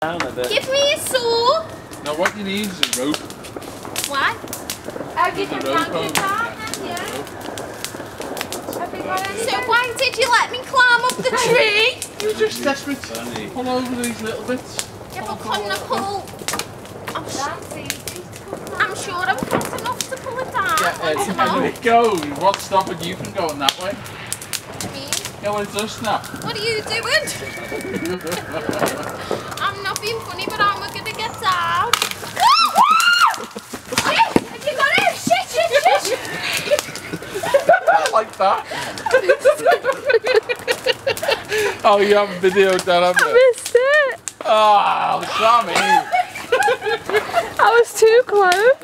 Down a bit. Give me a saw. Now what you need is a rope. Why? Oh, you can climb it down, So why did you let me climb up the tree? You're just desperate. Pull over these little bits. Yeah, but couldn't I pull? I'm sure I'm fast enough to pull it down. Yeah, when it goes, what's stopping you from going that way? Me? Yeah, when it does snap. What are you doing? I'm not being funny, but I'm gonna get down. Shit! Have you got it? Shit! Like that. Oh, you haven't videoed that, have you? I missed it. Oh, Sammy. I was too close.